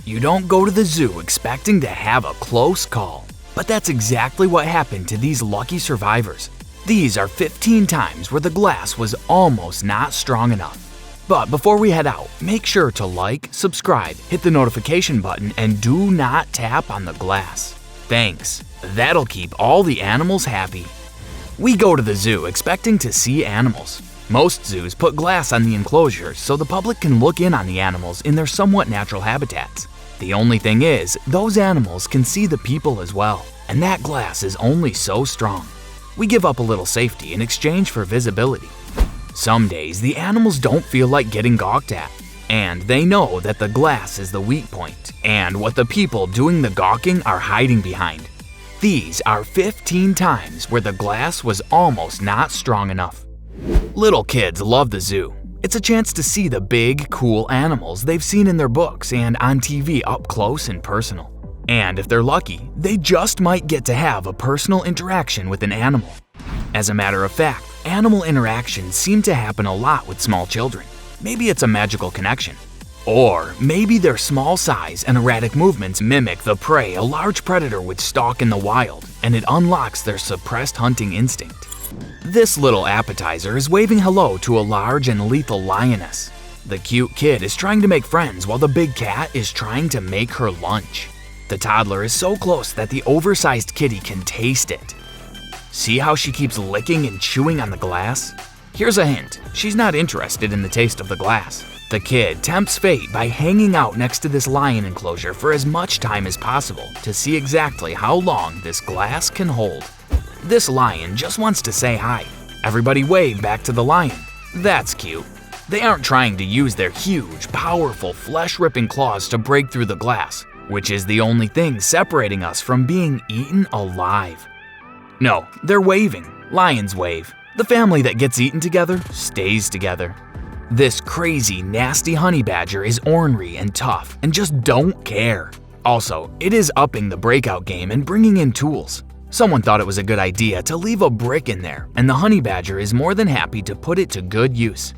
You don't go to the zoo expecting to have a close call, but that's exactly what happened to these lucky survivors. These are 15 times where the glass was almost not strong enough. But before we head out, make sure to like, subscribe, hit the notification button, and do not tap on the glass. Thanks. That'll keep all the animals happy. We go to the zoo expecting to see animals. Most zoos put glass on the enclosures so the public can look in on the animals in their somewhat natural habitats. The only thing is, those animals can see the people as well, and that glass is only so strong. We give up a little safety in exchange for visibility. Some days, the animals don't feel like getting gawked at, and they know that the glass is the weak point and what the people doing the gawking are hiding behind. These are 15 times where the glass was almost not strong enough. Little kids love the zoo. It's a chance to see the big, cool animals they've seen in their books and on TV up close and personal. And if they're lucky, they just might get to have a personal interaction with an animal. As a matter of fact, animal interactions seem to happen a lot with small children. Maybe it's a magical connection. Or maybe their small size and erratic movements mimic the prey a large predator would stalk in the wild, and it unlocks their suppressed hunting instinct. This little appetizer is waving hello to a large and lethal lioness. The cute kid is trying to make friends while the big cat is trying to make her lunch. The toddler is so close that the oversized kitty can taste it. See how she keeps licking and chewing on the glass? Here's a hint, she's not interested in the taste of the glass. The kid tempts fate by hanging out next to this lion enclosure for as much time as possible to see exactly how long this glass can hold. This lion just wants to say hi. Everybody wave back to the lion. That's cute. They aren't trying to use their huge, powerful, flesh-ripping claws to break through the glass, which is the only thing separating us from being eaten alive. No, they're waving. Lions wave. The family that gets eaten together stays together. This crazy, nasty honey badger is ornery and tough and just don't care. Also, it is upping the breakout game and bringing in tools. Someone thought it was a good idea to leave a brick in there, and the honey badger is more than happy to put it to good use.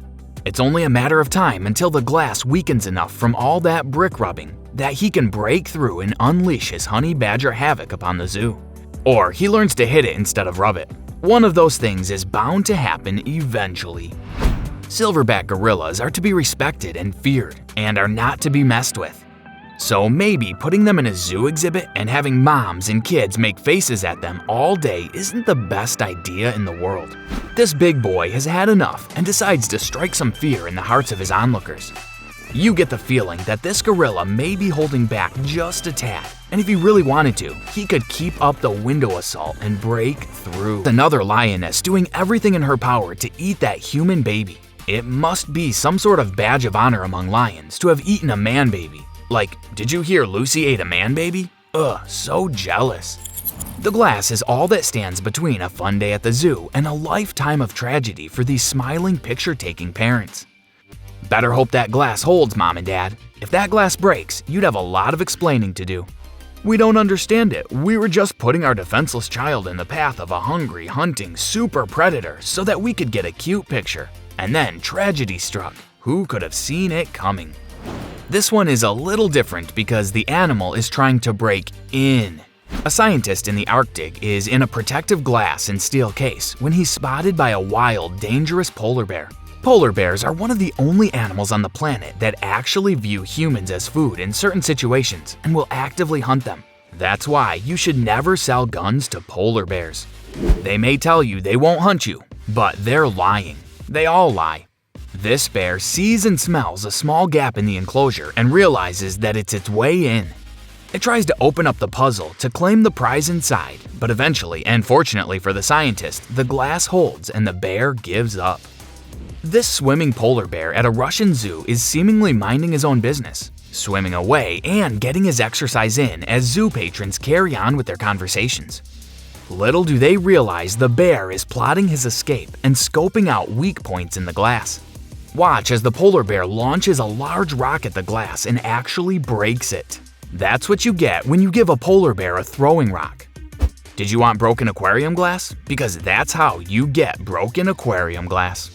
It's only a matter of time until the glass weakens enough from all that brick rubbing that he can break through and unleash his honey badger havoc upon the zoo. Or he learns to hit it instead of rub it. One of those things is bound to happen eventually. Silverback gorillas are to be respected and feared, and are not to be messed with. So maybe putting them in a zoo exhibit and having moms and kids make faces at them all day isn't the best idea in the world. This big boy has had enough and decides to strike some fear in the hearts of his onlookers. You get the feeling that this gorilla may be holding back just a tad, and if he really wanted to, he could keep up the window assault and break through. Another lioness doing everything in her power to eat that human baby. It must be some sort of badge of honor among lions to have eaten a man baby. Like, did you hear Lucy ate a man baby? Ugh, so jealous. The glass is all that stands between a fun day at the zoo and a lifetime of tragedy for these smiling picture-taking parents. Better hope that glass holds, Mom and Dad. If that glass breaks, you'd have a lot of explaining to do. We don't understand it. We were just putting our defenseless child in the path of a hungry, hunting super predator so that we could get a cute picture. And then tragedy struck. Who could have seen it coming? This one is a little different because the animal is trying to break in. A scientist in the Arctic is in a protective glass and steel case when he's spotted by a wild, dangerous polar bear. Polar bears are one of the only animals on the planet that actually view humans as food in certain situations and will actively hunt them. That's why you should never sell guns to polar bears. They may tell you they won't hunt you, but they're lying. They all lie. This bear sees and smells a small gap in the enclosure and realizes that it's its way in. It tries to open up the puzzle to claim the prize inside, but eventually, and fortunately for the scientist, the glass holds and the bear gives up. This swimming polar bear at a Russian zoo is seemingly minding his own business, swimming away and getting his exercise in as zoo patrons carry on with their conversations. Little do they realize the bear is plotting his escape and scoping out weak points in the glass. Watch as the polar bear launches a large rock at the glass and actually breaks it. That's what you get when you give a polar bear a throwing rock. Did you want broken aquarium glass? Because that's how you get broken aquarium glass.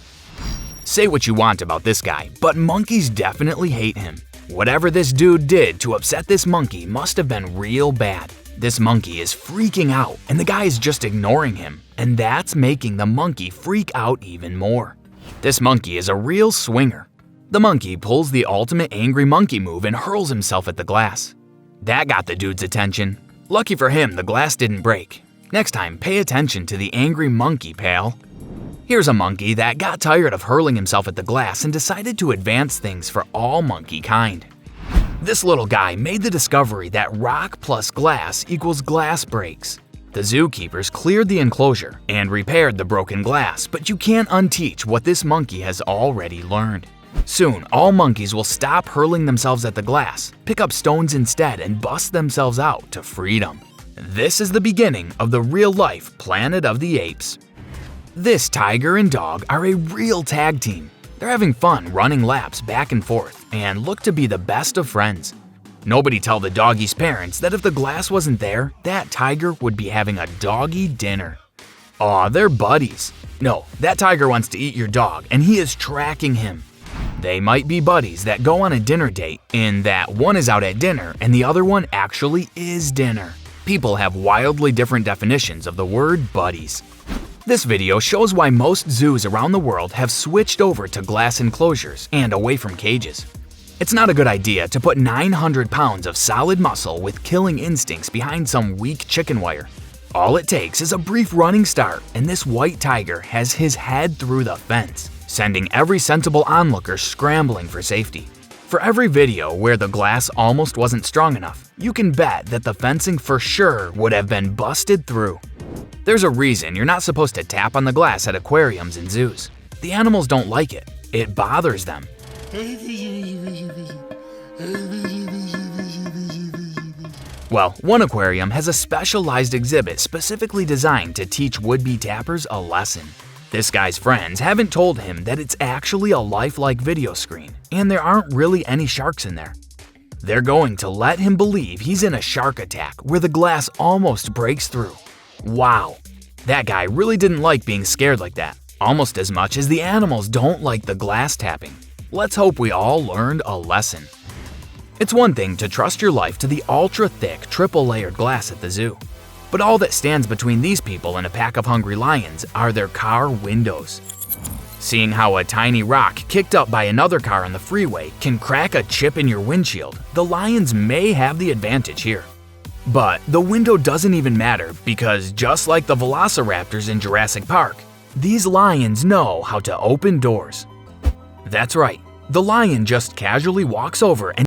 Say what you want about this guy, but monkeys definitely hate him. Whatever this dude did to upset this monkey must have been real bad. This monkey is freaking out, and the guy is just ignoring him, and that's making the monkey freak out even more. This monkey is a real swinger. The monkey pulls the ultimate angry monkey move and hurls himself at the glass. That got the dude's attention. Lucky for him, the glass didn't break. Next time, pay attention to the angry monkey, pal. Here's a monkey that got tired of hurling himself at the glass and decided to advance things for all monkey kind. This little guy made the discovery that rock plus glass equals glass breaks. The zookeepers cleared the enclosure and repaired the broken glass, but you can't unteach what this monkey has already learned. Soon, all monkeys will stop hurling themselves at the glass, pick up stones instead, and bust themselves out to freedom. This is the beginning of the real-life Planet of the Apes. This tiger and dog are a real tag team. They're having fun running laps back and forth and look to be the best of friends. Nobody tell the doggy's parents that if the glass wasn't there, that tiger would be having a doggy dinner. Aw, they're buddies. No, that tiger wants to eat your dog and he is tracking him. They might be buddies that go on a dinner date in that one is out at dinner and the other one actually is dinner. People have wildly different definitions of the word buddies. This video shows why most zoos around the world have switched over to glass enclosures and away from cages. It's not a good idea to put 900 pounds of solid muscle with killing instincts behind some weak chicken wire. All it takes is a brief running start and this white tiger has his head through the fence, sending every sensible onlooker scrambling for safety. For every video where the glass almost wasn't strong enough, you can bet that the fencing for sure would have been busted through. There's a reason you're not supposed to tap on the glass at aquariums and zoos. The animals don't like it. It bothers them. Well, one aquarium has a specialized exhibit specifically designed to teach would-be tappers a lesson. This guy's friends haven't told him that it's actually a lifelike video screen, and there aren't really any sharks in there. They're going to let him believe he's in a shark attack where the glass almost breaks through. Wow, that guy really didn't like being scared like that, almost as much as the animals don't like the glass tapping. Let's hope we all learned a lesson. It's one thing to trust your life to the ultra-thick, triple-layered glass at the zoo. But all that stands between these people and a pack of hungry lions are their car windows. Seeing how a tiny rock kicked up by another car on the freeway can crack a chip in your windshield, the lions may have the advantage here. But the window doesn't even matter because just like the velociraptors in Jurassic Park, these lions know how to open doors. That's right, the lion just casually walks over and